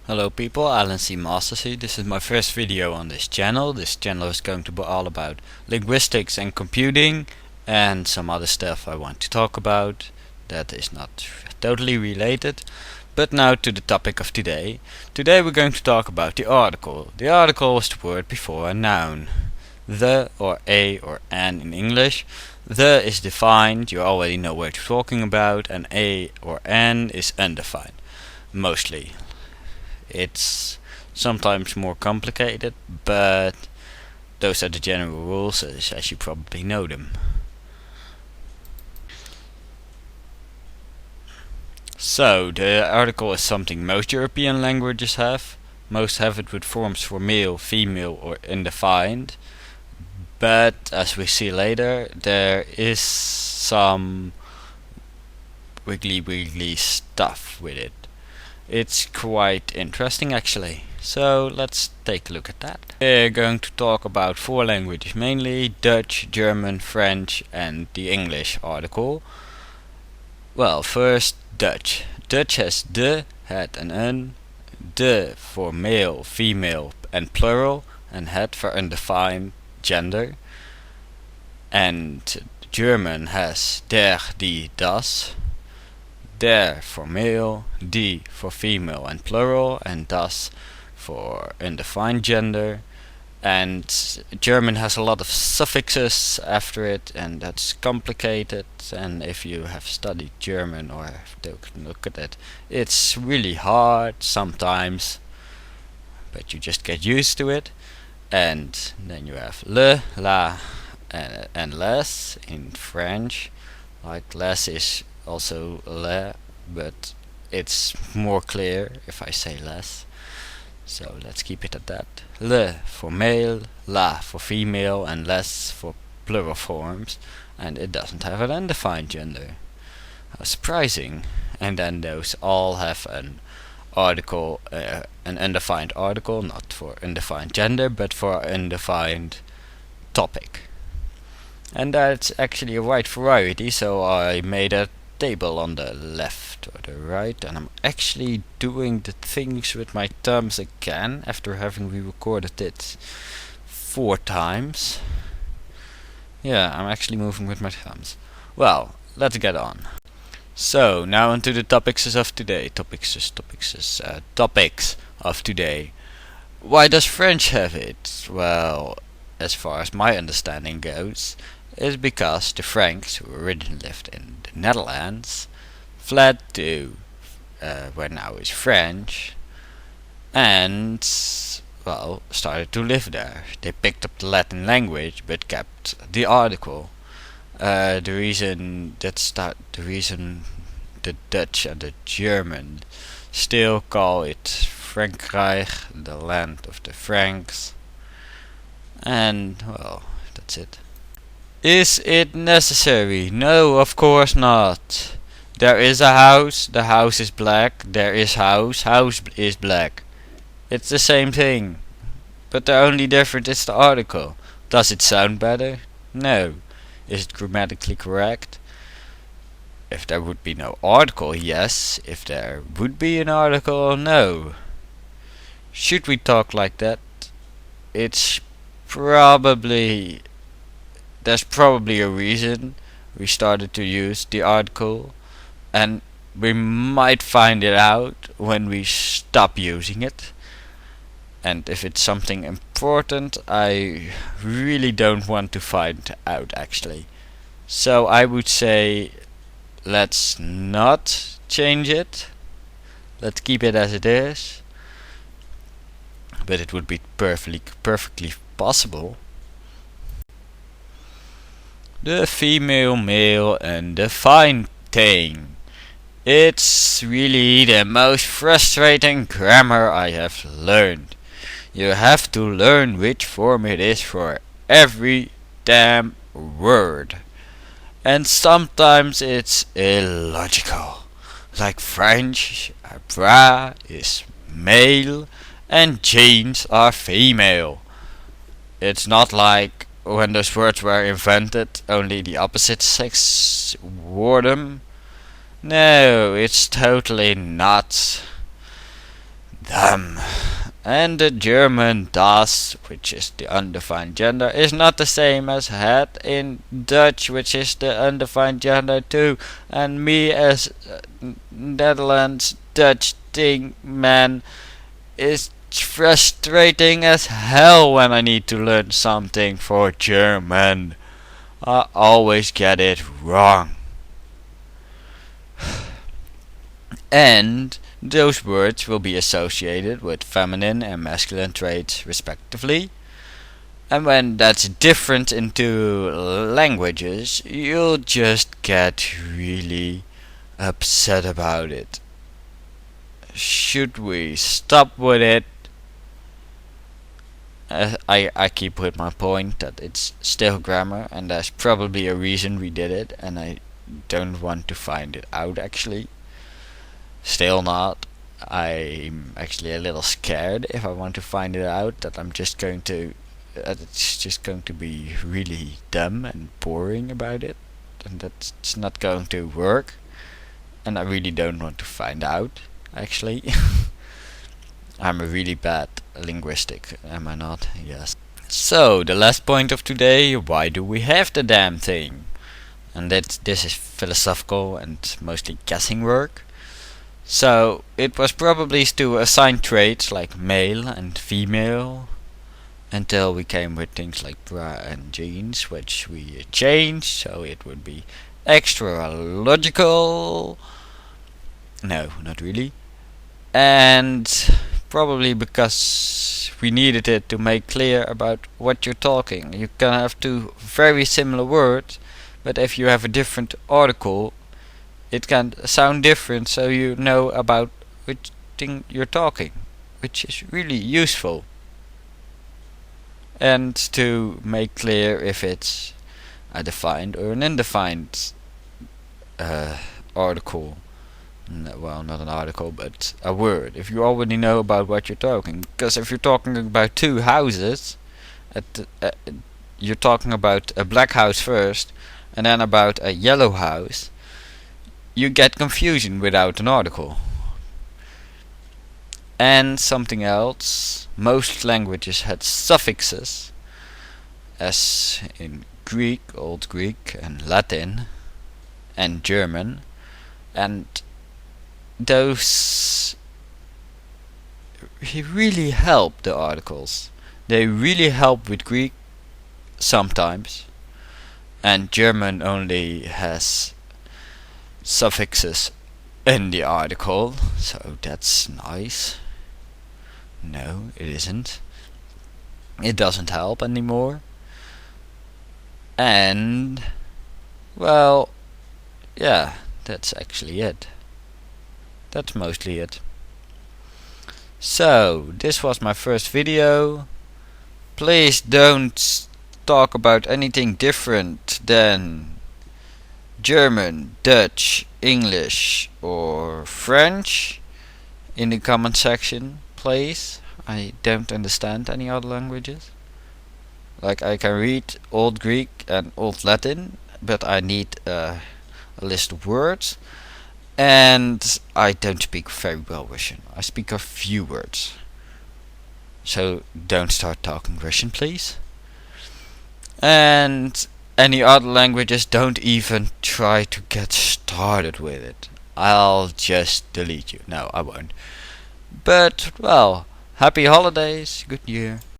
Hello people, Alan C. Mastersy. This is my first video on this channel. This channel is going to be all about linguistics and computing and some other stuff I want to talk about that is not totally related. But now to the topic of today. Today we're going to talk about the article. The article is the word before a noun. The or a or an in English. The is defined, you already know what you're talking about, and a or an is undefined. Mostly. It's sometimes more complicated, but those are the general rules as you probably know them. So, the article is something most European languages have. Most have it with forms for male, female or undefined. But as we see later, there is some wiggly stuff with it. It's quite interesting actually. So let's take a look at that. We're going to talk about 4 languages mainly: Dutch, German, French and the English article. Well, first Dutch. Dutch has de, het and een. De for male, female and plural, and het for undefined gender. And German has der, die, das. Der for male, die for female and plural, and das for undefined gender. And German has a lot of suffixes after it, and that's complicated. And if you have studied German or have taken a look at it, it's really hard sometimes, but you just get used to it. And then you have le, la, and les in French. Like les is also le, but it's more clear if I say less. So let's keep it at that. Le for male, la for female, and les for plural forms, and it doesn't have an undefined gender. How surprising. And then those all have an article, an undefined article, not for undefined gender, but for undefined topic. And that's actually a wide variety, so I made a table on the left or the right, and I'm actually doing the things with my thumbs again after having re-recorded it 4 times. Yeah, I'm actually moving with my thumbs. Well, let's get on. So, now onto the topics of today. Topics of today. Why does French have it? Well, as far as my understanding goes, is because the Franks, who originally lived in the Netherlands, fled to where now is French, and well, started to live there. They picked up the Latin language but kept the article. The reason the Dutch and the German still call it Frankrijk, the land of the Franks, and well, that's it. Is it necessary? No, of course not. There is a house, the house is black. There is house is black. It's the same thing. But the only difference is the article. Does it sound better? No. Is it grammatically correct? If there would be no article, yes. If there would be an article, no. Should we talk like that? It's probably... There's probably a reason we started to use the article, and we might find it out when we stop using it. And if it's something important, I really don't want to find out actually. So I would say let's not change it. Let's keep it as it is. But it would be perfectly possible. The female, male and defined thing. It's really the most frustrating grammar I have learned. You have to learn which form it is for every damn word. And sometimes it's illogical. Like French, bra is male and jeans are female. It's not like when those words were invented, only the opposite sex wore them. No, it's totally not. And the German das, which is the undefined gender, is not the same as het in Dutch, which is the undefined gender too. And me as Netherlands Dutch thing man is frustrating as hell when I need to learn something for German. I always get it wrong. And those words will be associated with feminine and masculine traits respectively. And when that's different into languages, you'll just get really upset about it. Should we stop with it? I keep with my point that it's still grammar, and there's probably a reason we did it, and I don't want to find it out actually. Still not. I'm actually a little scared if I want to find it out that I'm just going to it's just going to be really dumb and boring about it, and that's not going to work, and I really don't want to find out actually. I'm a really bad linguistic, am I not? Yes. So the last point of today, why do we have the damn thing? And this is philosophical and mostly guessing work. So it was probably to assign traits like male and female, until we came with things like bra and jeans, which we changed so it would be extra logical. No, not really. And probably because we needed it to make clear about what you're talking. You can have two very similar words, but if you have a different article, it can sound different, so you know about which thing you're talking, which is really useful. And to make clear if it's a defined or an undefined article. Well, not an article, but a word. If you already know about what you're talking, because if you're talking about two houses, you're talking about a black house first, and then about a yellow house, you get confusion without an article. And something else, most languages had suffixes, as in Greek, Old Greek, and Latin, and German, and those really help the articles. They really help with Greek sometimes, and German only has suffixes in the article, so that's nice. No, it isn't. It doesn't help anymore. And, well, yeah, that's actually it. That's mostly it. So, this was my first video. Please don't talk about anything different than German, Dutch, English or French in the comment section, please. I don't understand any other languages. Like, I can read Old Greek and Old Latin, but I need a list of words. And I don't speak very well Russian. I speak a few words. So don't start talking Russian, please. And any other languages, don't even try to get started with it. I'll just delete you. No, I won't. But, well, happy holidays, good year.